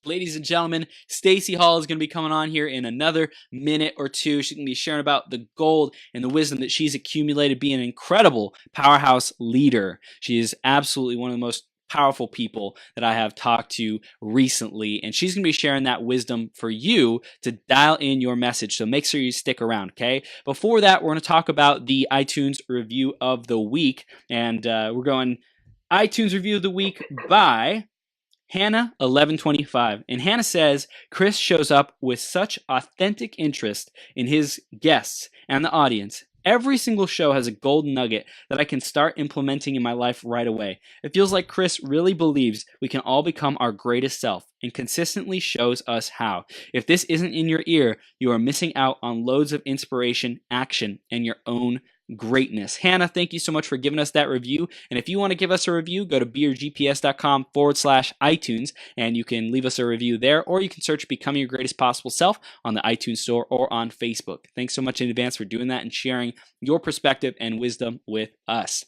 Ladies and gentlemen, Stacey Hall is going to be coming on here in another minute or two. She's going to be sharing about the gold and the wisdom that she's accumulated being an incredible powerhouse leader. She is absolutely one of the most powerful people that I have talked to recently, and she's going to be sharing that wisdom for you to dial in your message. So make sure you stick around, okay? Before that, we're going to talk about the iTunes review of the week, and we're going iTunes review of the week by Hannah 1125. And Hannah says, Chris shows up with such authentic interest in his guests and the audience. Every single show has a golden nugget that I can start implementing in my life right away. It feels like Chris really believes we can all become our greatest self and consistently shows us how. If this isn't in your ear, you are missing out on loads of inspiration, action, and your own greatness. Hannah, thank you so much for giving us that review. And if you want to give us a review, go to beyourgps.com/iTunes and you can leave us a review there, or you can search Becoming Your Greatest Possible Self on the iTunes Store or on Facebook. Thanks so much in advance for doing that and sharing your perspective and wisdom with us.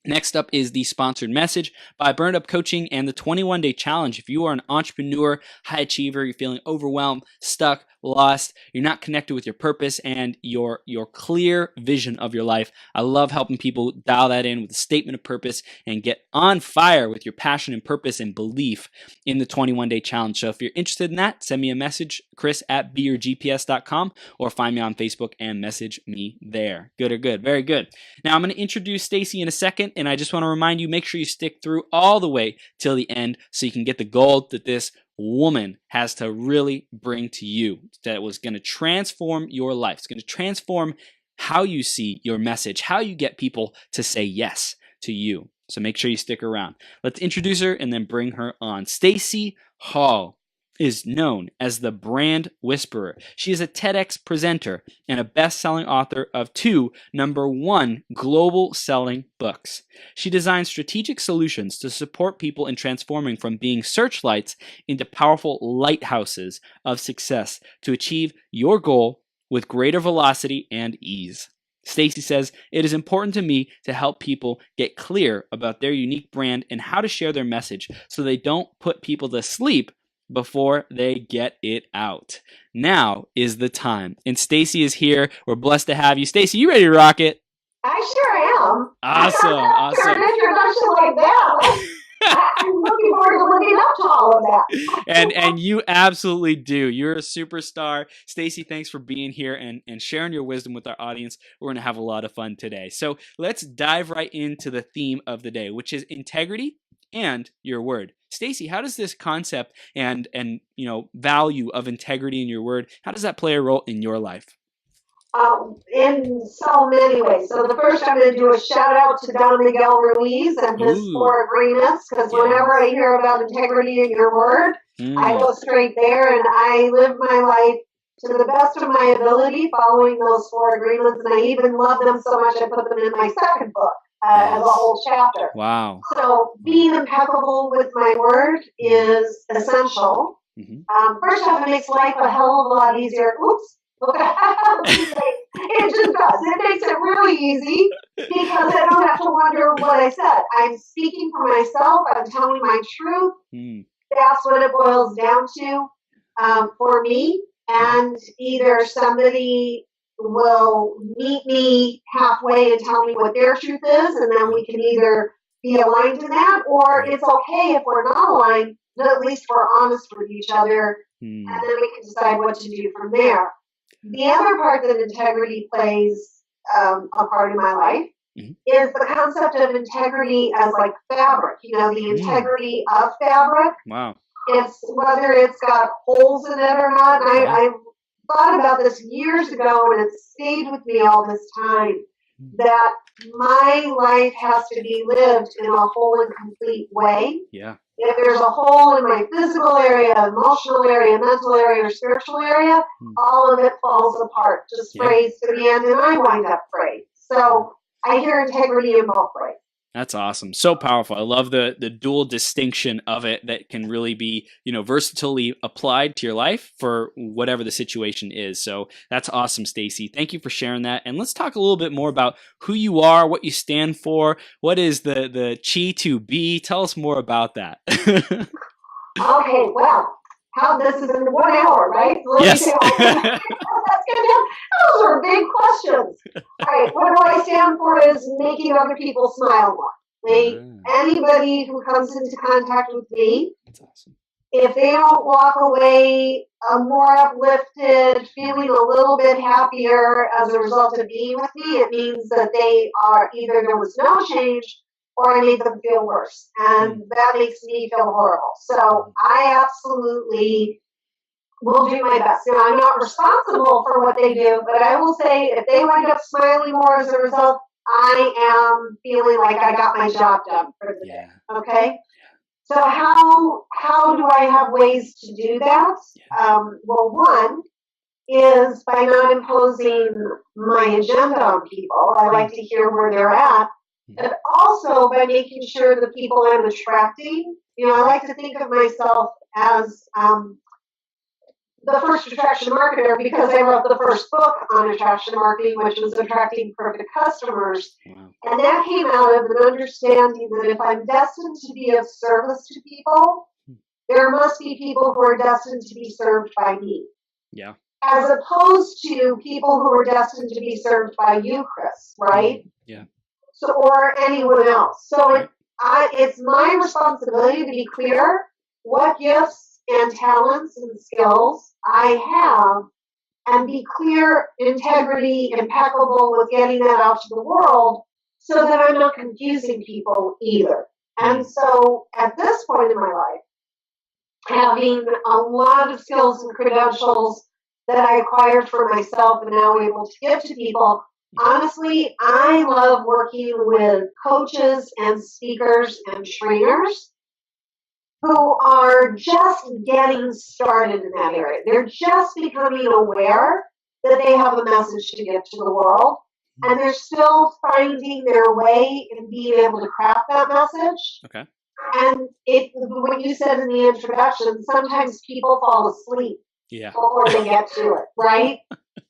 Next up is the sponsored message by Burned Up Coaching and the 21-Day Challenge. If you are an entrepreneur, high achiever, you're feeling overwhelmed, stuck, lost, you're not connected with your purpose and your clear vision of your life, I love helping people dial that in with a statement of purpose and get on fire with your passion and purpose and belief in the 21-Day Challenge. So if you're interested in that, send me a message, chris@beyourgps.com, or find me on Facebook and message me there. Good or good? Very good. Now I'm going to introduce Stacey in a second, and I just want to remind you, make sure you stick through all the way till the end so you can get the gold that this woman has to really bring to you, that was going to transform your life. It's going to transform how you see your message, how you get people to say yes to you. So make sure you stick around. Let's introduce her and then bring her on. Stacey Hall is known as the brand whisperer. She is a TEDx presenter and a best-selling author of 2 #1 global selling books. She designs strategic solutions to support people in transforming from being searchlights into powerful lighthouses of success to achieve your goal with greater velocity and ease. Stacey says, it is important to me to help people get clear about their unique brand and how to share their message so they don't put people to sleep before they get it out. Now is the time. And Stacey is here. We're blessed to have you. Stacey, you ready to rock it? I sure am. Awesome. After an introduction like that, I'm looking forward to living up to all of that. And you absolutely do. You're a superstar. Stacey, thanks for being here and sharing your wisdom with our audience. We're going to have a lot of fun today. So let's dive right into the theme of the day, which is integrity and your word. Stacey, how does this concept and value of integrity in your word, how does that play a role in your life? In so many ways. So the first I'm going to do a shout out to Don Miguel Ruiz and his 4 agreements, because whenever I hear about integrity in your word, I go straight there and I live my life to the best of my ability following those 4 agreements, and I even love them so much I put them in my second book. As a whole chapter. Wow. So being impeccable with my word is essential. First off, it makes life a hell of a lot easier. Oops. It just does. It makes it really easy because I don't have to wonder what I said. I'm speaking for myself. I'm telling my truth. That's what it boils down to for me. And either somebody will meet me halfway and tell me what their truth is, and then we can either be aligned in that, or it's okay if we're not aligned, but at least we're honest with each other, and then we can decide what to do from there. The other part that integrity plays a part in my life is the concept of integrity as like fabric, the integrity of fabric. Wow. It's whether it's got holes in it or not. I thought about this years ago, and it stayed with me all this time, that my life has to be lived in a whole and complete way. Yeah. If there's a hole in my physical area, emotional area, mental area, or spiritual area, all of it falls apart, just frays to the end, and I wind up frayed. So I hear integrity in both ways. That's awesome. So powerful. I love the dual distinction of it that can really be, versatilely applied to your life for whatever the situation is. So that's awesome, Stacey. Thank you for sharing that. And let's talk a little bit more about who you are, what you stand for. What is the chi to be? Tell us more about that. Okay, well, how this is in 1 hour, right? So let Yes. me say, that's going to those are big questions. All right, what do I stand for is making other people smile more. Anybody who comes into contact with me, That's awesome. if they don't walk away more uplifted, feeling a little bit happier as a result of being with me, it means that they are either there was no change or I made them feel worse. And that makes me feel horrible. So I absolutely will do my best. Now, I'm not responsible for what they do, but I will say if they wind up smiling more as a result, I am feeling like I got my job done for the day. Okay? So how do I have ways to do that? Well, one is by not imposing my agenda on people. I like to hear where they're at. But also by making sure the people I'm attracting, I like to think of myself as the first attraction marketer because I wrote the first book on attraction marketing, which was Attracting Perfect Customers. Wow. And that came out of an understanding that if I'm destined to be of service to people, there must be people who are destined to be served by me. Yeah. As opposed to people who are destined to be served by you, Chris, right? Yeah. So, or anyone else. So it's my responsibility to be clear what gifts and talents and skills I have and be clear, integrity, impeccable with getting that out to the world so that I'm not confusing people either. And so at this point in my life, having a lot of skills and credentials that I acquired for myself and now able to give to people, honestly, I love working with coaches and speakers and trainers who are just getting started in that area. They're just becoming aware that they have a message to give to the world, and they're still finding their way in being able to craft that message. Okay. And what you said in the introduction, sometimes people fall asleep before they get to it, right?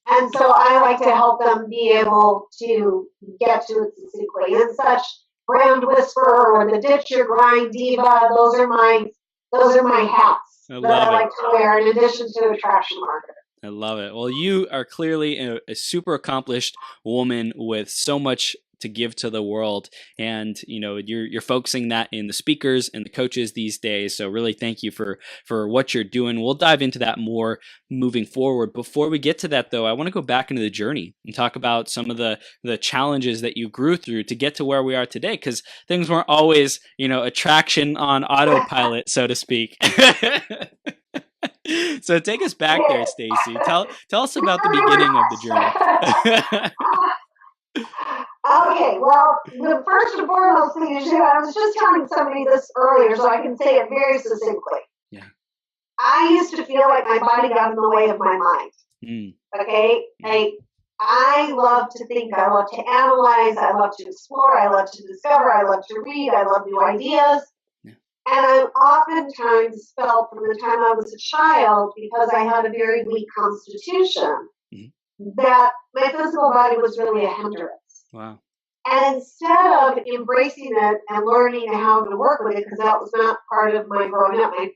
And so I like to help them be able to get to it succinctly. And such brand whisperer or the ditch your grind diva, those are my hats that I like to wear in addition to attraction marketer. I love it. Well, you are clearly a super accomplished woman with so much to give to the world, and you're focusing that in the speakers and the coaches these days. So really thank you for what you're doing. We'll dive into that more moving forward. Before we get to that though, I want to go back into the journey and talk about some of the challenges that you grew through to get to where we are today, because things weren't always attraction on autopilot, so to speak. So take us back there, Stacey. Tell us about the beginning of the journey. Okay, well, the first and foremost thing is, I was just telling somebody this earlier, so I can say it very succinctly. Yeah. I used to feel like my body got in the way of my mind. Okay? I love to think, I love to analyze, I love to explore, I love to discover, I love to read, I love new ideas. Yeah. And I oftentimes felt from the time I was a child, because I had a very weak constitution, that my physical body was really a hindrance. Wow. And instead of embracing it and learning how to work with it, because that was not part of my growing up, my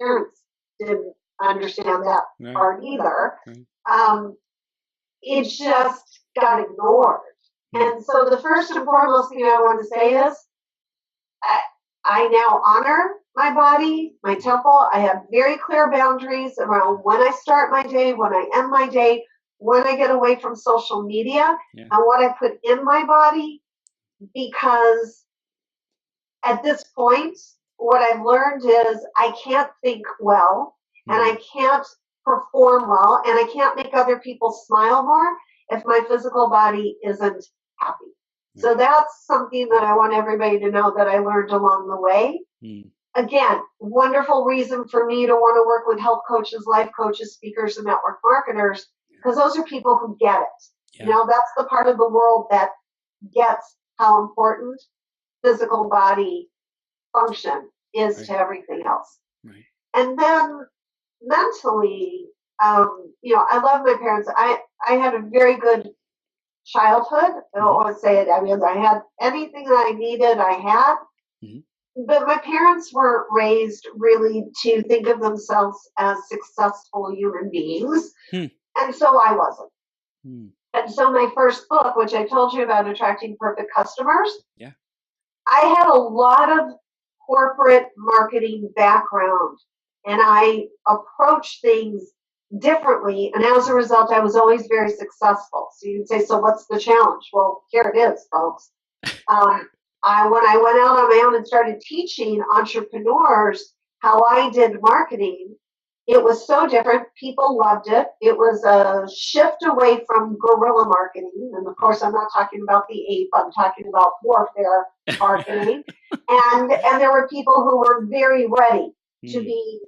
parents didn't understand that part either. It just got ignored. And so the first and foremost thing I want to say is I now honor my body, my temple. I have very clear boundaries around when I start my day, when I end my day, when I get away from social media, and what I put in my body, because at this point, what I've learned is I can't think well, and I can't perform well, and I can't make other people smile more if my physical body isn't happy. So that's something that I want everybody to know that I learned along the way. Again, wonderful reason for me to want to work with health coaches, life coaches, speakers, and network marketers, because those are people who get it. That's the part of the world that gets how important physical body function is to everything else. And then mentally, I love my parents. I had a very good childhood. I don't want to say it. I mean, I had anything that I needed, I had. but my parents were raised really to think of themselves as successful human beings. And so I wasn't. And so my first book, which I told you about, Attracting Perfect Customers, yeah, I had a lot of corporate marketing background, and I approached things differently. And as a result, I was always very successful. So you'd say, so what's the challenge? Well, here it is, folks. When I went out on my own and started teaching entrepreneurs how I did marketing, it was so different. People loved it. It was a shift away from guerrilla marketing. And of course, I'm not talking about the ape. I'm talking about warfare marketing. And there were people who were very ready to be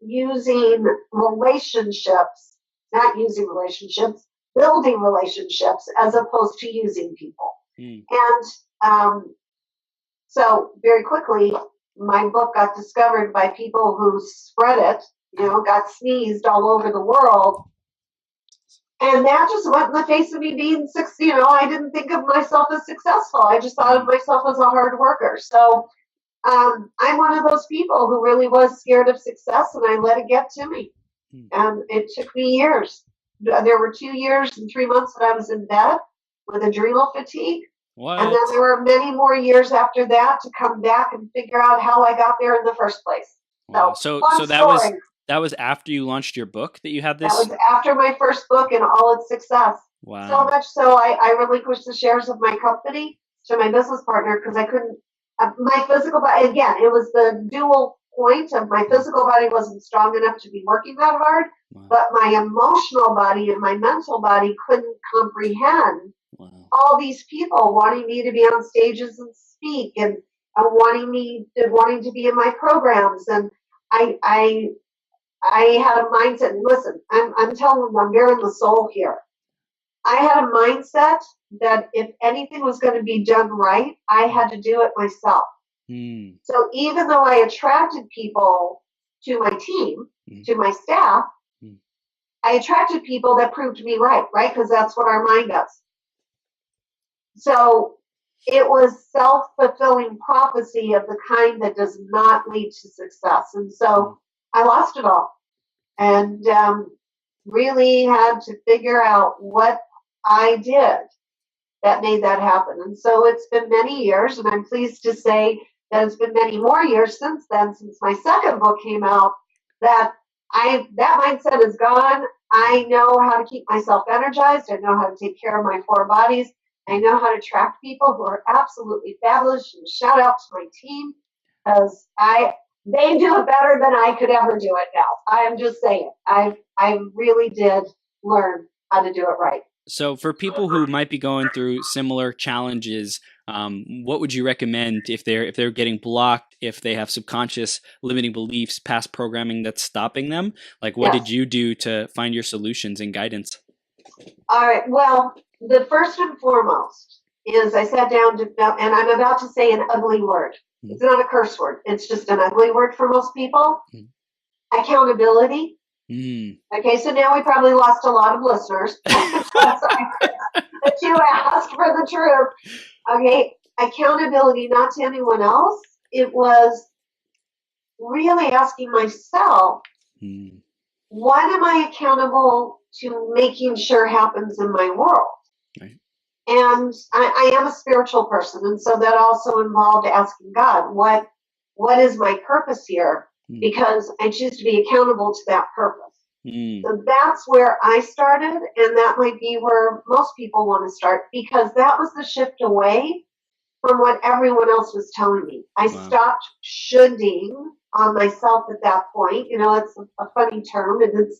using relationships, not using relationships, building relationships as opposed to using people. And so very quickly, my book got discovered by people who spread it, got sneezed all over the world. And that just went in the face of me being I didn't think of myself as successful. I just thought of myself as a hard worker. So I'm one of those people who really was scared of success, and I let it get to me. And it took me years. There were 2 years and 3 months that I was in bed with adrenal fatigue. What? And then there were many more years after that to come back and figure out how I got there in the first place. Wow. So that was after you launched your book that you had this? That was after my first book and all its success. Wow. So much so I relinquished the shares of my company to my business partner because I couldn't, my physical body, again, it was the dual point of my physical body wasn't strong enough to be working that hard, but my emotional body and my mental body couldn't comprehend all these people wanting me to be on stages and speak and wanting to be in my programs. And I had a mindset. And listen, I'm telling them I'm bearing the soul here. I had a mindset that if anything was going to be done right, I had to do it myself. So even though I attracted people to my team, to my staff, I attracted people that proved me right? Because that's what our mind does. So it was self-fulfilling prophecy of the kind that does not lead to success. And so I lost it all and really had to figure out what I did that made that happen. And so it's been many years, and I'm pleased to say that it's been many more years since then, since my second book came out, that mindset is gone. I know how to keep myself energized. I know how to take care of my 4 bodies. I know how to attract people who are absolutely fabulous. And shout out to my team because they do it better than I could ever do it now. I am just saying. I really did learn how to do it right. So for people who might be going through similar challenges, what would you recommend if they're getting blocked, if they have subconscious limiting beliefs, past programming that's stopping them? Like what did you do to find your solutions and guidance? All right. Well, the first and foremost is I sat down and I'm about to say an ugly word. It's not a curse word. It's just an ugly word for most people. Accountability. Okay, so now we probably lost a lot of listeners. But you asked for the truth. Okay, accountability, not to anyone else. It was really asking myself, what am I accountable to making sure happens in my world? Right. And I am a spiritual person, and so that also involved asking God, what is my purpose here? Because I choose to be accountable to that purpose. So that's where I started, and that might be where most people want to start, because that was the shift away from what everyone else was telling me. I stopped shoulding on myself at that point. It's a funny term, and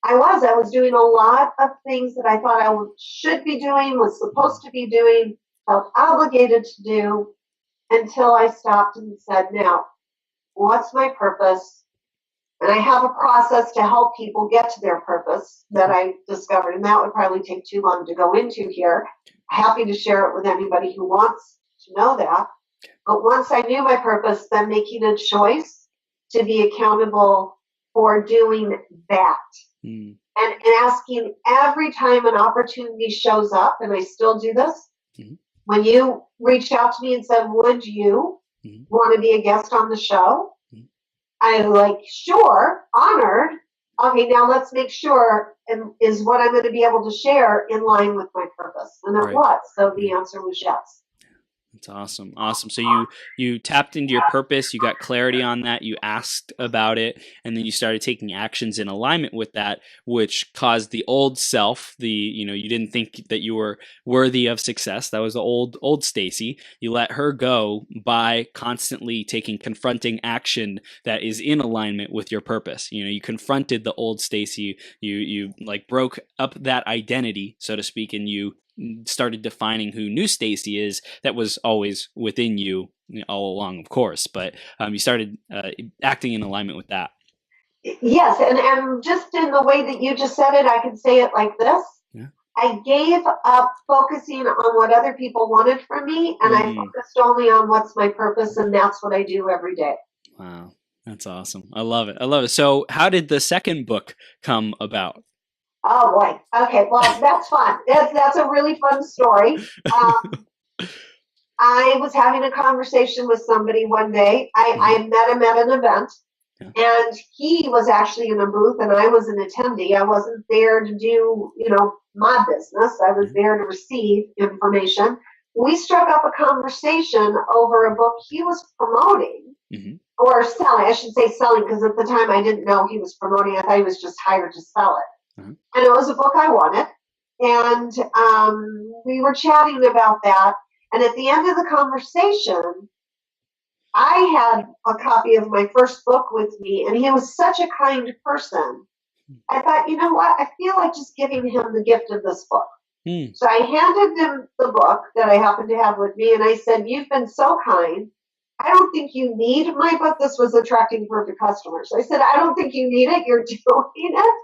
I was doing a lot of things that I thought I should be doing, was supposed to be doing, felt obligated to do, until I stopped and said, now, what's my purpose? And I have a process to help people get to their purpose that I discovered, and that would probably take too long to go into here. Happy to share it with anybody who wants to know that. But once I knew my purpose, then making a choice to be accountable for doing that. And asking every time an opportunity shows up, and I still do this, when you reached out to me and said, would you, Want to be a guest on the show? Mhm. I was like, sure, honored. Okay, now let's make sure, and is what I'm going to be able to share in line with my purpose? And it Right. was. So the answer was yes. That's awesome. Awesome. So you tapped into your purpose, you got clarity on that, you asked about it, and then you started taking actions in alignment with that, which caused the old self, you didn't think that you were worthy of success. That was the old Stacey. You let her go by constantly confronting action that is in alignment with your purpose. You confronted the old Stacey. You like broke up that identity, so to speak, and you started defining who new Stacey is that was always within you all along, of course, but you started acting in alignment with that. Yes, and just in the way that you just said it, I can say it like this. Yeah. I gave up focusing on what other people wanted from me, and I focused only on what's my purpose, and that's what I do every day. Wow, that's awesome. I love it. I love it. So how did the second book come about? Oh boy. Okay. Well, that's fun. That's a really fun story. I was having a conversation with somebody one day. I met him at an event, and he was actually in a booth, and I was an attendee. I wasn't there to do, my business. I was there to receive information. We struck up a conversation over a book he was promoting. Or selling. I should say selling, because at the time I didn't know he was promoting. I thought he was just hired to sell it. And it was a book I wanted. And we were chatting about that. And at the end of the conversation, I had a copy of my first book with me, and he was such a kind person. I thought, you know what? I feel like just giving him the gift of this book. So I handed him the book that I happened to have with me, and I said, you've been so kind. I don't think you need my book. This was Attracting Perfect Customers. I said, I don't think you need it. You're doing it.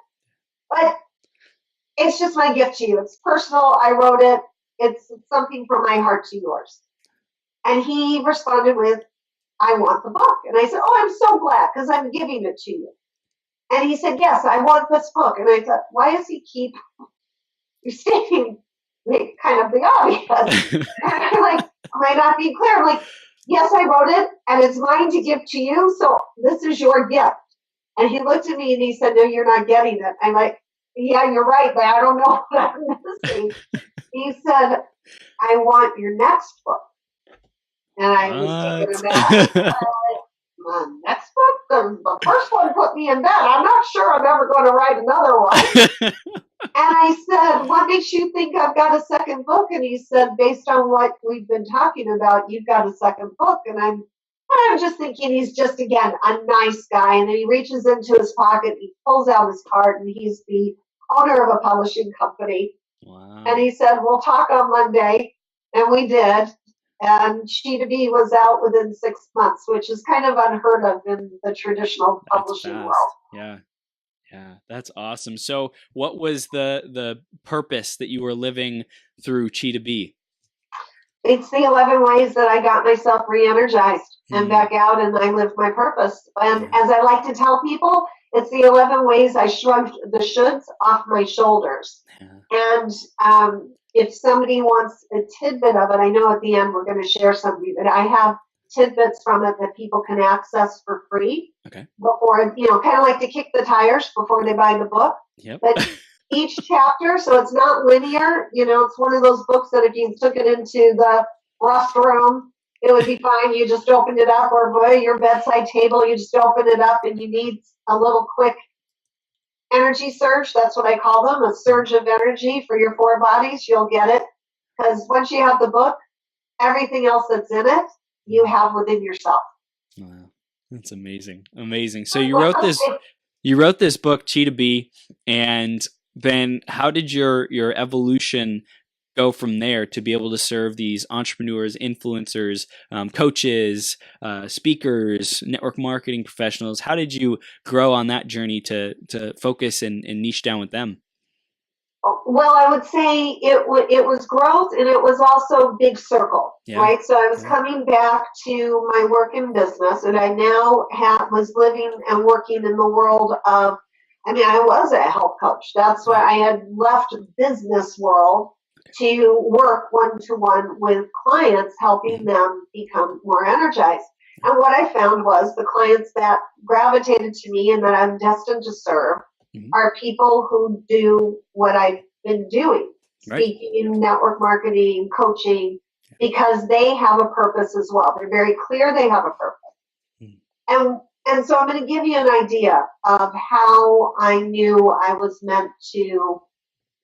But it's just my gift to you. It's personal. I wrote it. It's something from my heart to yours. And he responded with, I want the book. And I said, oh, I'm so glad, because I'm giving it to you. And he said, yes, I want this book. And I thought, why does he keep stating kind of the obvious? And I'm like, am I not being clear? I'm like, yes, I wrote it, and it's mine to give to you, so this is your gift. And he looked at me and he said, no, you're not getting it. I'm like, yeah, you're right, but I don't know what I'm missing. He said, I want your next book. And I was taken aback. My next book? The first one put me in bed. I'm not sure I'm ever going to write another one. And I said, what makes you think I've got a second book? And he said, based on what we've been talking about, you've got a second book. And I'm just thinking he's just, again, a nice guy. And then he reaches into his pocket, he pulls out his card, and he's the owner of a publishing company. Wow. And he said, we'll talk on Monday. And we did. And She to Be was out within 6 months, which is kind of unheard of in the traditional publishing world. Yeah. Yeah, that's awesome. So what was the purpose that you were living through Chi to Be? It's the 11 ways that I got myself re-energized and back out, and I lived my purpose. And as I like to tell people, it's the 11 ways I shrugged the shoulds off my shoulders. And if somebody wants a tidbit of it, I know at the end we're going to share something, but I have tidbits from it that people can access for free. Okay. Before, kind of like to kick the tires before they buy the book. Yep. But each chapter, so it's not linear, it's one of those books that if you took it into the rust room, it would be fine. You just opened it up, or boy, your bedside table, you just open it up and you need a little quick energy surge. That's what I call them, a surge of energy for your 4 bodies. You'll get it. Because once you have the book, everything else that's in it, you have within yourself. Wow. That's amazing. Amazing. So you wrote this book, Chi to Be, and then how did your evolution go from there to be able to serve these entrepreneurs, influencers, coaches, speakers, network marketing professionals? How did you grow on that journey to focus and niche down with them? Well, I would say it was growth, and it was also big circle, right? So I was coming back to my work in business, and I now was living and working in the world of, I was a health coach. That's why I had left business world to work one-to-one with clients, helping them become more energized. And what I found was the clients that gravitated to me and that I'm destined to serve are people who do what I've been doing, speaking, network marketing, coaching, because they have a purpose as well. They're very clear they have a purpose. And so I'm going to give you an idea of how I knew I was meant to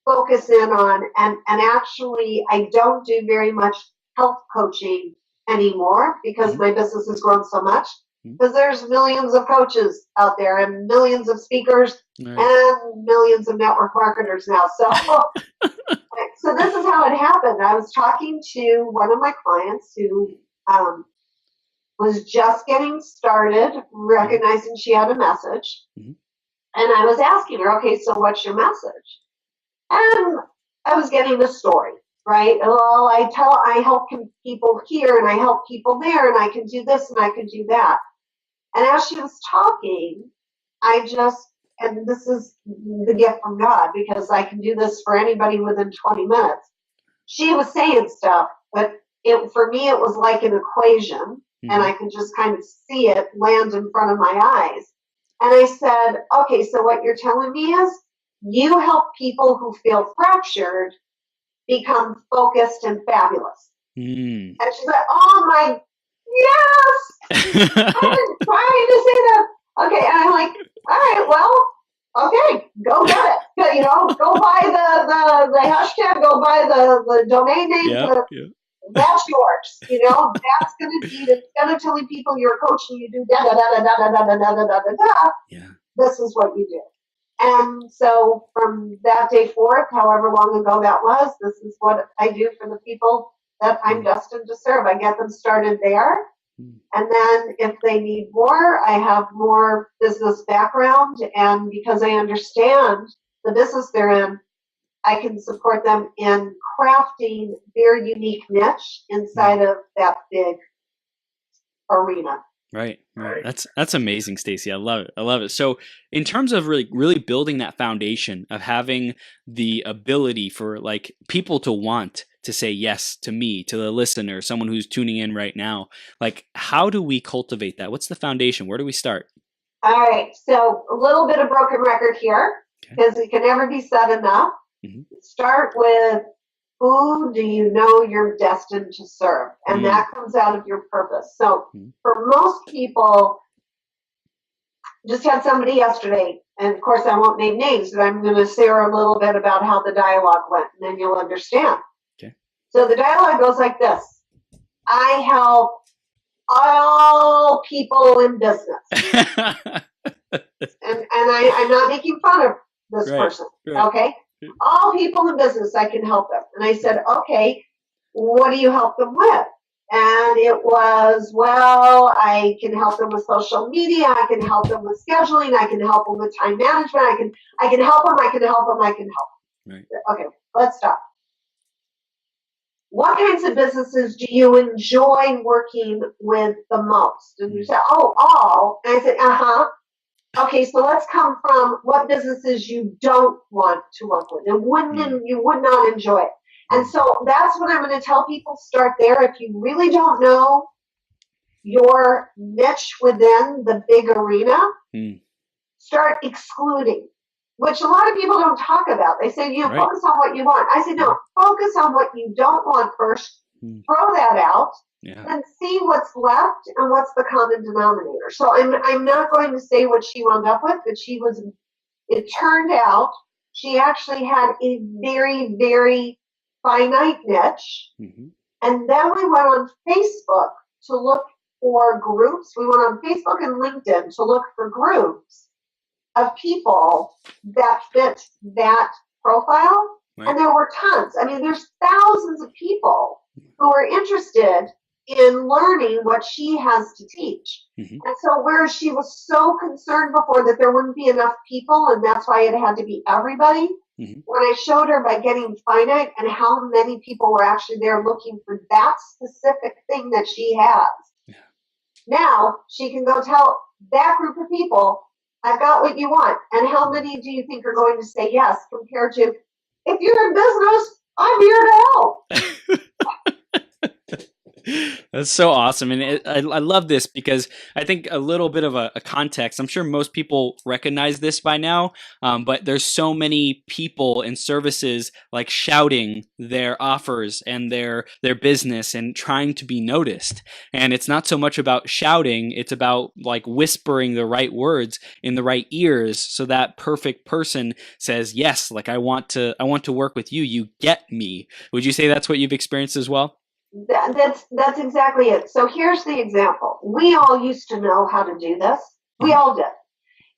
focus in on, and actually I don't do very much health coaching anymore because my business has grown so much, because there's millions of coaches out there and millions of speakers and millions of network marketers now. So this is how it happened. I was talking to one of my clients who was just getting started, recognizing she had a message. And I was asking her, okay, so what's your message? And I was getting the story, right? Well, I help people here and I help people there and I can do this and I can do that. And as she was talking, and this is the gift from God because I can do this for anybody within 20 minutes. She was saying stuff, but for me, it was like an equation and I could just kind of see it land in front of my eyes. And I said, okay, so what you're telling me is you help people who feel fractured become focused and fabulous. And she's like, oh my, yes! I've been trying to say that. Okay, and I'm like, all right, well, okay, go get it. Go buy the hashtag, go buy the domain name. That's yours. That's going to be, instead of telling people you're a coach and you do da da da da da da da da da da da. This is what you do. And so from that day forth, however long ago that was, this is what I do for the people that I'm destined to serve. I get them started there. And then if they need more, I have more business background. And because I understand the business they're in, I can support them in crafting their unique niche inside of that big arena. Right. That's amazing, Stacey. I love it. So in terms of really building that foundation of having the ability for like people to want to say yes to me, to the listener, someone who's tuning in right now, like how do we cultivate that? What's the foundation? Where do we start? All right. So a little bit of broken record here because it can never be said enough. Start with, who do you know you're destined to serve? And that comes out of your purpose. So for most people, just had somebody yesterday, and of course I won't name names, but I'm going to share a little bit about how the dialogue went, and then you'll understand. Okay. So the dialogue goes like this. I help all people in business. and I'm not making fun of this person, okay? All people in business, I can help them. And I said, okay, what do you help them with? And it was, well, I can help them with social media. I can help them with scheduling. I can help them with time management. I can help them. Right. Okay, let's stop. What kinds of businesses do you enjoy working with the most? And you said, oh, all. And I said, Okay, so let's come from what businesses you don't want to work with and you would not enjoy it. And so that's what I'm going to tell people. Start there. If you really don't know your niche within the big arena, start excluding, which a lot of people don't talk about. They say, focus on what you want. I said, no, focus on what you don't want first. Throw that out. And see what's left and what's the common denominator. So I'm not going to say what she wound up with, but it turned out she actually had a very, very finite niche. And then we went on Facebook to look for groups. We went on Facebook and LinkedIn to look for groups of people that fit that profile. And there were tons. I mean, there's thousands of people who are interested in learning what she has to teach. And so whereas she was so concerned before that there wouldn't be enough people and that's why it had to be everybody, when I showed her by getting finite and how many people were actually there looking for that specific thing that she has, now she can go tell that group of people, I've got what you want. And how many do you think are going to say yes compared to, if you're in business, I'm here to help. That's so awesome. And I love this because I think a little bit of a context, I'm sure most people recognize this by now, but there's so many people and services like shouting their offers and their business and trying to be noticed. And it's not so much about shouting, it's about like whispering the right words in the right ears so that perfect person says, yes, like I want to work with you. You get me. Would you say that's what you've experienced as well? That's exactly it. So here's the example. We all used to know how to do this. We all did.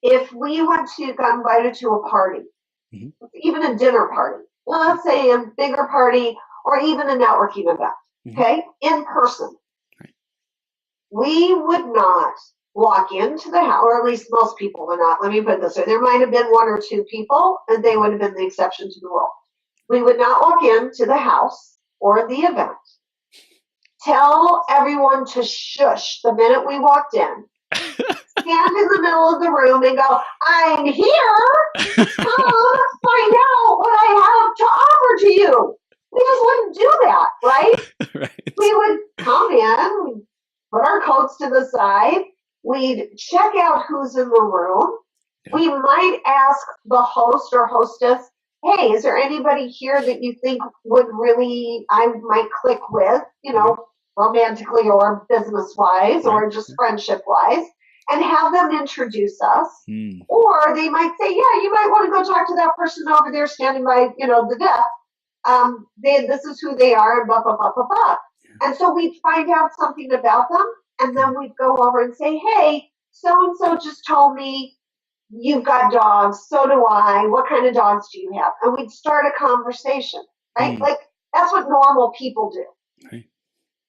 If we got invited to a party, even a dinner party, well, let's say a bigger party or even a networking event, okay, in person, we would not walk into the house, or at least most people would not. Let me put it this way. There might have been one or two people, and they would have been the exception to the rule. We would not walk into the house or the event, tell everyone to shush the minute we walked in, stand in the middle of the room and go, I'm here, find out what I have to offer to you. We just wouldn't do that, right? Right. We would come in, we'd put our coats to the side, we'd check out who's in the room. We might ask the host or hostess, hey, is there anybody here that you think would really, I might click with, romantically or business-wise or just friendship-wise, and have them introduce us. Or they might say, yeah, you might want to go talk to that person over there standing by, the desk. This is who they are, and blah, blah, blah, blah, blah. And so we'd find out something about them, and then we'd go over and say, hey, so-and-so just told me you've got dogs, so do I. What kind of dogs do you have? And we'd start a conversation, right? Like, that's what normal people do. Right.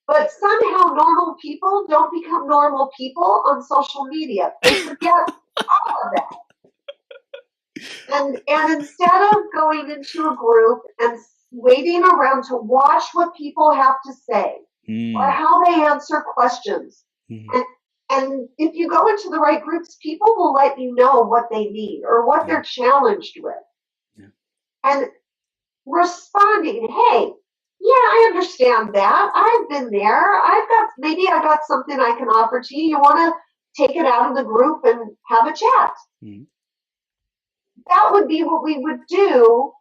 But somehow normal people don't become normal people on social media. They forget all of that. And instead of going into a group and waiting around to watch what people have to say or how they answer questions, and if you go into the right groups, people will let you know what they need or what they're challenged with. Yeah. And responding, hey, yeah, I understand that. I've been there. Maybe I got something I can offer to you. You want to take it out of the group and have a chat. That would be what we would do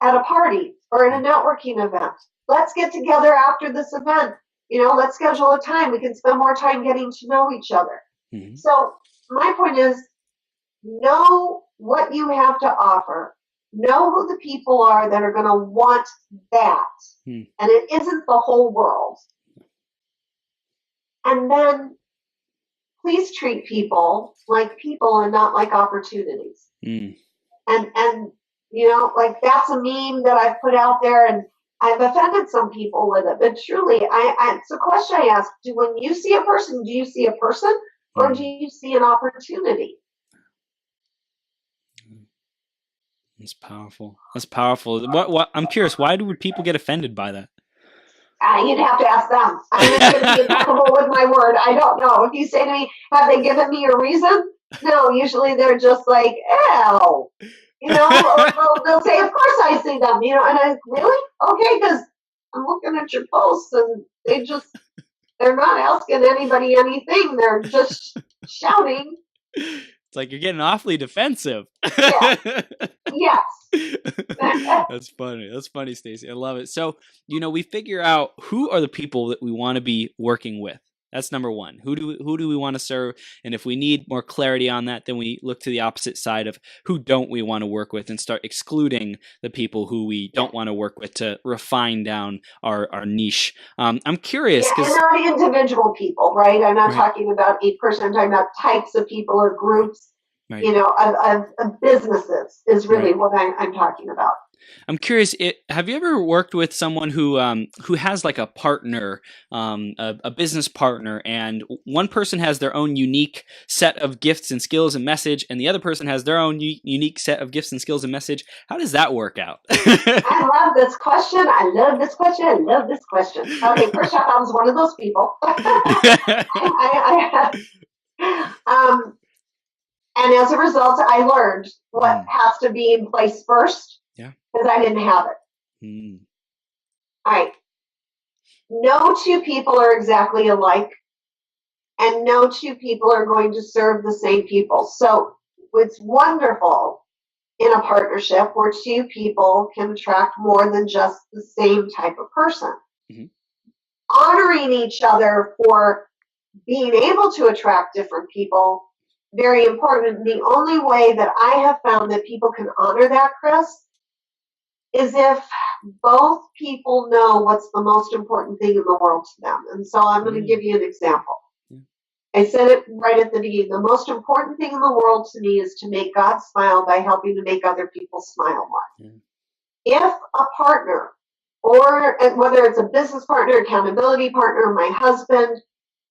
at a party or in a networking event. Let's get together after this event. Let's schedule a time. We can spend more time getting to know each other. So my point is, know what you have to offer. Know who the people are that are going to want that. And it isn't the whole world. And then please treat people and not like opportunities. And like that's a meme that I've put out there, and I've offended some people with it. But truly, it's a question I ask. When you see a person, do you see a person or do you see an opportunity? That's powerful. That's powerful. What? I'm curious. Why would people get offended by that? You'd have to ask them. I'm not going to be impeccable with my word. I don't know. If you say to me, have they given me a reason? No, usually they're just like, ew. Or they'll say, of course I see them. And I really? Okay, because I'm looking at your posts and they're not asking anybody anything. They're just shouting. It's like you're getting awfully defensive. Yeah. Yes. That's funny. That's funny, Stacey. I love it. So, we figure out who are the people that we want to be working with. That's number one. Who do we want to serve? And if we need more clarity on that, then we look to the opposite side of who don't we want to work with and start excluding the people who we don't want to work with to refine down our niche. I'm curious. Yeah, and not individual people, right? I'm not talking about a person. I'm talking about types of people or groups, of businesses is really what I'm talking about. I'm curious. Have you ever worked with someone who has like a partner, a business partner, and one person has their own unique set of gifts and skills and message, and the other person has their own unique set of gifts and skills and message? How does that work out? I love this question. Okay, first off, I was one of those people. And as a result, I learned what has to be in place first. Because I didn't have it. Mm. All right. No two people are exactly alike, and no two people are going to serve the same people. So it's wonderful in a partnership where two people can attract more than just the same type of person. Mm-hmm. Honoring each other for being able to attract different people, very important. The only way that I have found that people can honor that, Chris, is if both people know what's the most important thing in the world to them. And so I'm going to give you an example. I said it right at the beginning. The most important thing in the world to me is to make God smile by helping to make other people smile more. If a partner, or whether it's a business partner, accountability partner, my husband,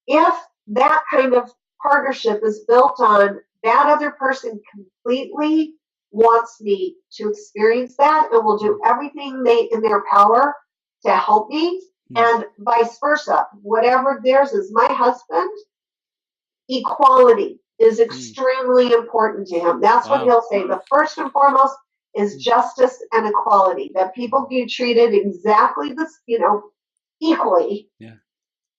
if that kind of partnership is built on that other person completely wants me to experience that and will do everything in their power to help me, and vice versa, whatever theirs is. My husband, equality is extremely important to him. That's what he'll say. The first and foremost is justice and equality, that people be treated exactly equally. Yeah.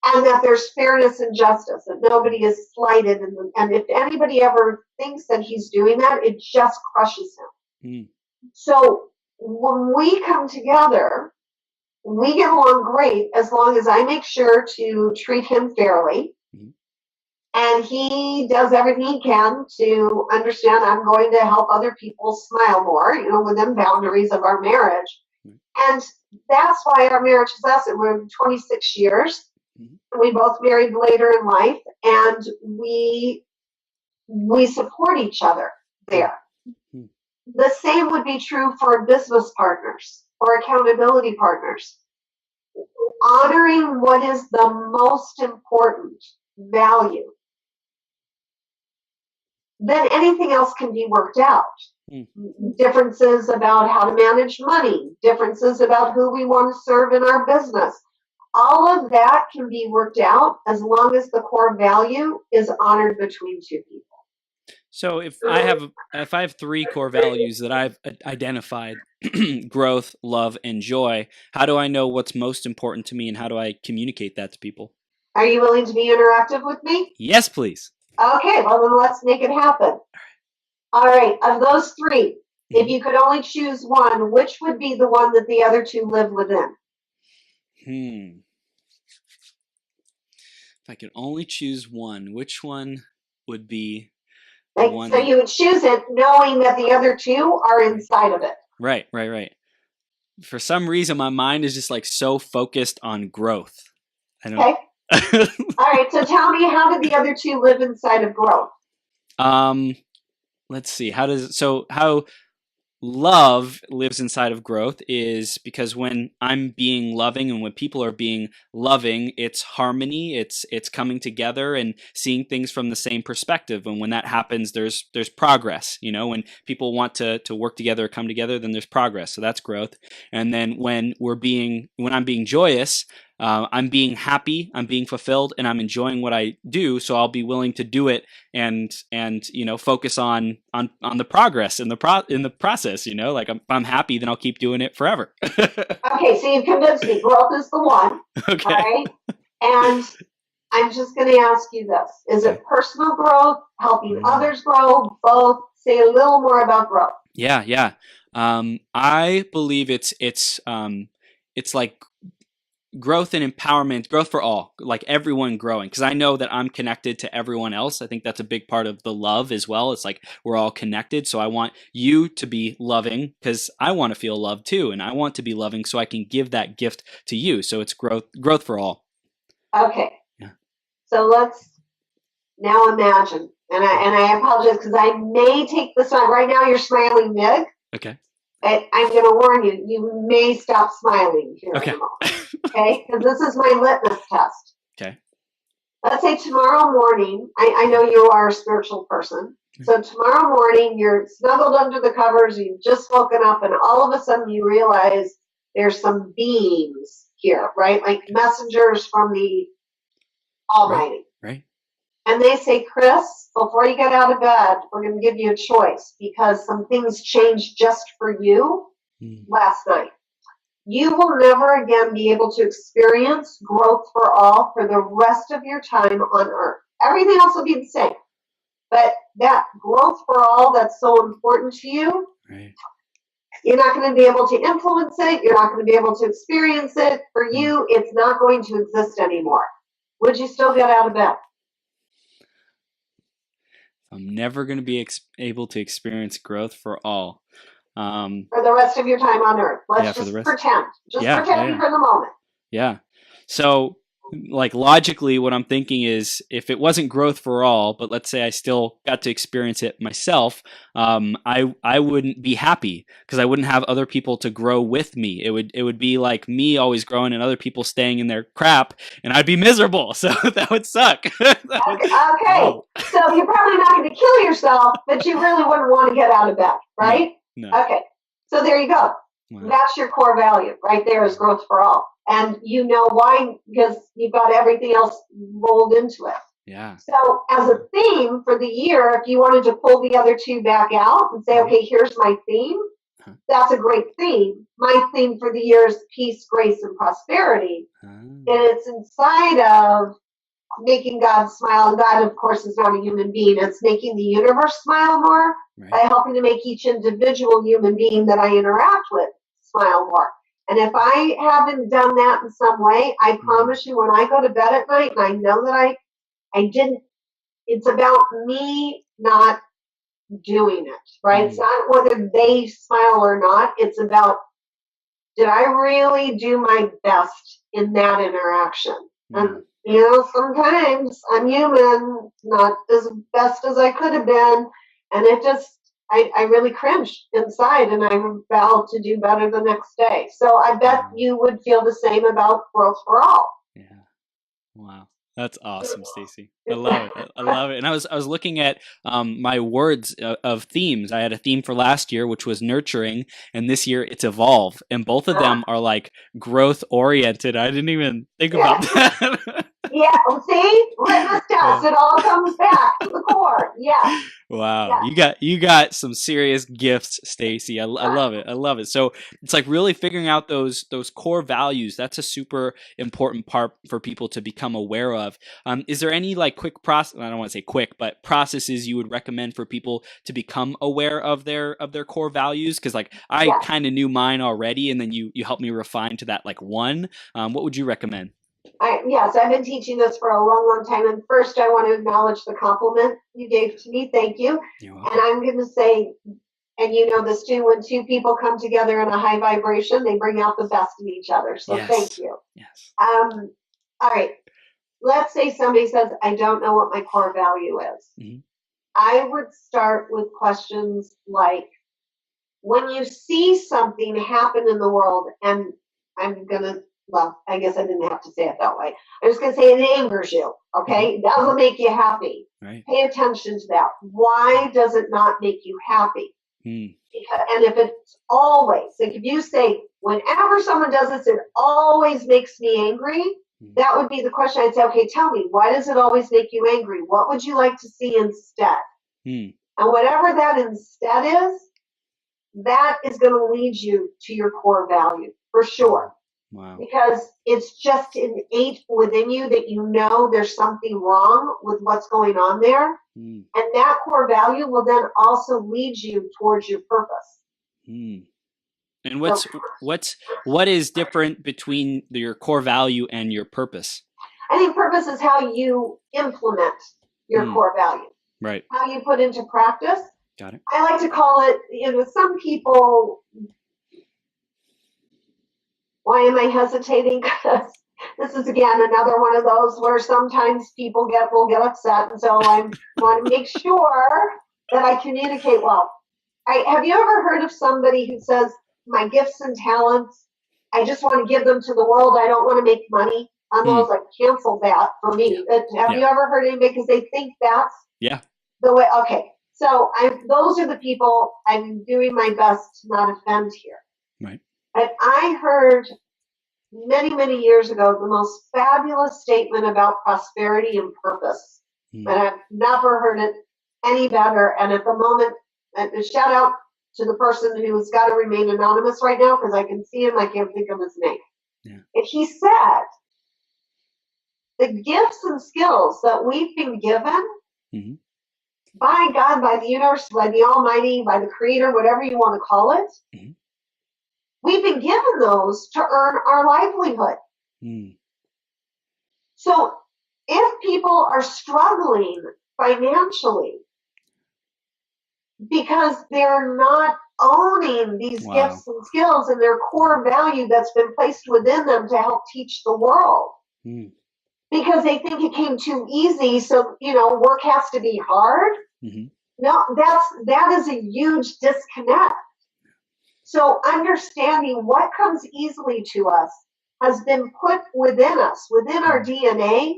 And that there's fairness and justice, that nobody is slighted. And if anybody ever thinks that he's doing that, it just crushes him. So when we come together, we get along great as long as I make sure to treat him fairly. And he does everything he can to understand I'm going to help other people smile more, within boundaries of our marriage. And that's why our marriage is lasted. We're 26 years. We both married later in life, and we support each other there. The same would be true for business partners or accountability partners. Honoring what is the most important value, then anything else can be worked out. Differences about how to manage money, differences about who we want to serve in our business. All of that can be worked out as long as the core value is honored between two people. So if I have three core values that I've identified, growth, love, and joy, how do I know what's most important to me, and how do I communicate that to people? Are you willing to be interactive with me? Yes, please. Okay, well then let's make it happen. All right, of those three, if you could only choose one, which would be the one that the other two live within? If I could only choose one, which one would be the one? So you would choose it knowing that the other two are inside of it. Right. For some reason, my mind is just so focused on growth. Okay. All right, so tell me, how did the other two live inside of growth? Let's see. How love lives inside of growth is because when I'm being loving and when people are being loving, it's harmony, it's coming together and seeing things from the same perspective. And when that happens, there's progress. When people want to work together, come together, then there's progress. So that's growth. And then when I'm being joyous, I'm being happy, I'm being fulfilled, and I'm enjoying what I do. So I'll be willing to do it and focus on the progress in the process. If I'm happy, then I'll keep doing it forever. Okay, so you've convinced me. Growth is the one. Okay. All right. And I'm just going to ask you this: is it personal growth, helping others grow, both? Say a little more about growth. Yeah. I believe it's like growth and empowerment, growth for all, like everyone growing. Because I know that I'm connected to everyone else. I think that's a big part of the love as well. It's like we're all connected. So I want you to be loving because I want to feel loved too. And I want to be loving so I can give that gift to you. So it's growth for all. Okay. Yeah. So let's now imagine, and I apologize because I may take this on. Right now you're smiling mid. Okay. I'm going to warn you, you may stop smiling here in a moment. Okay? Because this is my litmus test. Okay. Let's say tomorrow morning, I know you are a spiritual person. So tomorrow morning, you're snuggled under the covers, you've just woken up, and all of a sudden you realize there's some beings here, right? Like messengers from the Almighty. Right. And they say, Chris, before you get out of bed, we're going to give you a choice because some things changed just for you last night. you will never again be able to experience growth for all for the rest of your time on earth. Everything else will be the same. But that growth for all that's so important to you, right. You're not going to be able to influence it. You're not going to be able to experience it. For you, it's not going to exist anymore. Would you still get out of bed? I'm never going to be able to experience growth for all. For the rest of your time on earth. Let's just pretend. Just pretend for the moment. Yeah. So, like, logically, what I'm thinking is, if it wasn't growth for all, but let's say I still got to experience it myself, I wouldn't be happy because I wouldn't have other people to grow with me. It would be like me always growing and other people staying in their crap, and I'd be miserable. So that would suck. Okay. Oh. So you're probably not going to kill yourself, but you really wouldn't want to get out of bed, right? No. Okay. So there you go. Wow. That's your core value right there, is growth for all. And you know why? Because you've got everything else rolled into it. Yeah. So as a theme for the year, if you wanted to pull the other two back out and say, okay, here's my theme, that's a great theme. My theme for the year is peace, grace, and prosperity. And it's inside of making God smile. And God, of course, is not a human being. It's making the universe smile more by helping to make each individual human being that I interact with smile more. And if I haven't done that in some way, I promise you, when I go to bed at night and I know that I didn't, it's about me not doing it, right? It's not whether they smile or not. It's about, did I really do my best in that interaction? And, you know, sometimes I'm human, not as best as I could have been. And it just, I really cringed inside, and I vowed to do better the next day. So I bet you would feel the same about growth for all. Yeah. Wow. That's awesome, Stacey. I love it. I love it. And I was looking at my words of themes. I had a theme for last year, which was nurturing, and this year it's evolve. And both of them are like growth oriented. I didn't even think about that. Yeah, see, litmus test. It all comes back to the core. Yeah. Wow, you got some serious gifts, Stacey. I love it. I love it. So it's like really figuring out those core values. That's a super important part for people to become aware of. Is there any like quick process? I don't want to say quick, but processes you would recommend for people to become aware of their core values? Because like I kind of knew mine already, and then you helped me refine to that like one. What would you recommend? Yes, I've been teaching this for a long, long time. And first, I want to acknowledge the compliment you gave to me. Thank you. And I'm going to say, and you know this too, when two people come together in a high vibration, they bring out the best in each other. So thank you. Yes. All right. Let's say somebody says, I don't know what my core value is. Mm-hmm. I would start with questions like, when you see something happen in the world, and I'm going to, well, I guess I didn't have to say it that way. I'm just going to say it angers you, okay? It doesn't make you happy. Right. Pay attention to that. Why does it not make you happy? Because, and if it's always, like if you say, whenever someone does this, it always makes me angry, that would be the question. I'd say, okay, tell me, why does it always make you angry? What would you like to see instead? And whatever that instead is, that is going to lead you to your core value, for sure. Wow. Because it's just innate within you that you know there's something wrong with what's going on there. And that core value will then also lead you towards your purpose. And what is different between your core value and your purpose? I think purpose is how you implement your core value. Right. How you put into practice. Got it. I like to call it, you know, some people, why am I hesitating? Because this is, again, another one of those where sometimes people will get upset. And so I want to make sure that I communicate well. Have you ever heard of somebody who says, my gifts and talents, I just want to give them to the world. I don't want to make money. I'm almost like, cancel that for me. Have you ever heard anybody? Because they think that's the way. Okay. So those are the people I'm doing my best to not offend here. Right. And I heard many, many years ago the most fabulous statement about prosperity and purpose. And I've never heard it any better. And at the moment, a shout out to the person who's got to remain anonymous right now because I can see him. I can't think of his name. Yeah. And he said, the gifts and skills that we've been given Mm-hmm. by God, by the universe, by the Almighty, by the Creator, whatever you want to call it, Mm-hmm. we've been given those to earn our livelihood. Mm. So if people are struggling financially because they're not owning these Wow. gifts and skills and their core value that's been placed within them to help teach the world, Mm. because they think it came too easy, so work has to be hard. Mm-hmm. No, that is a huge disconnect. So understanding what comes easily to us has been put within us, within our DNA,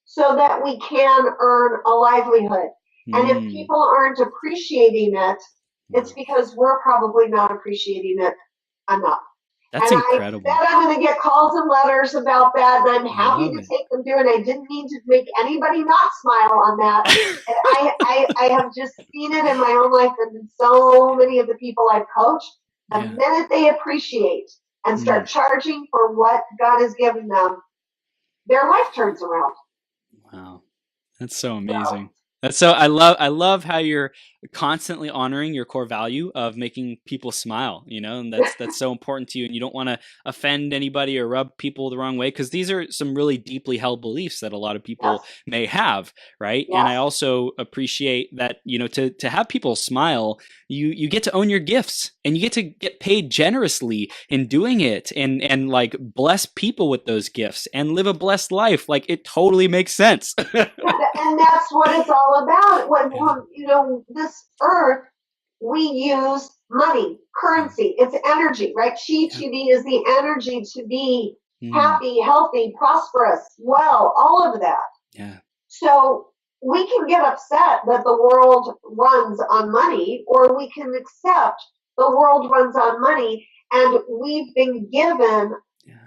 so that we can earn a livelihood. And if people aren't appreciating it, it's because we're probably not appreciating it enough. That's incredible. I'm going to get calls and letters about that, and I'm happy to take them through. And I didn't mean to make anybody not smile on that. And I have just seen it in my own life, and in so many of the people I've coached. The minute they appreciate and start charging for what God has given them, their life turns around. Wow, that's so amazing. That's so I love how you're constantly honoring your core value of making people smile, and that's so important to you, and you don't want to offend anybody or rub people the wrong way, because these are some really deeply held beliefs that a lot of people may have, right? And I also appreciate that, to have people smile, you get to own your gifts, and you get to get paid generously in doing it, and like bless people with those gifts and live a blessed life. Like, it totally makes sense. And that's what it's all about. When this earth, we use money, currency, it's energy, right? Chi to be is the energy to be happy, healthy, prosperous, well, all of that. Yeah. So we can get upset that the world runs on money, or we can accept the world runs on money, and we've been given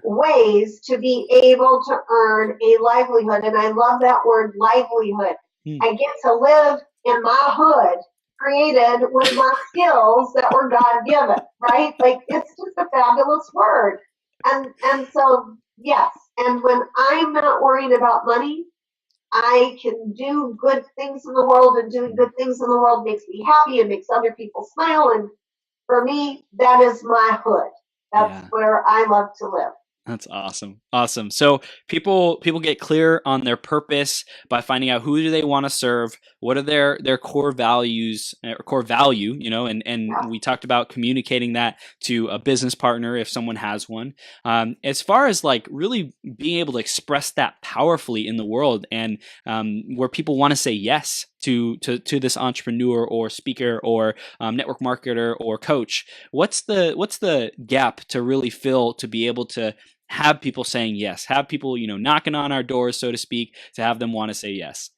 ways to be able to earn a livelihood. And I love that word, livelihood. I get to live in my hood, created with my skills that were God given, right? Like, it's just a fabulous word. And so, yes. And when I'm not worrying about money, I can do good things in the world, and doing good things in the world makes me happy and makes other people smile. And for me, that is my hood. That's where I love to live. That's awesome. Awesome. So people get clear on their purpose by finding out who do they want to serve, what are their core values or core value, and we talked about communicating that to a business partner if someone has one. As far as like really being able to express that powerfully in the world, and where people want to say yes to this entrepreneur or speaker or network marketer or coach, what's the gap to really fill to be able to have people saying yes, have people, knocking on our doors, so to speak, to have them want to say yes?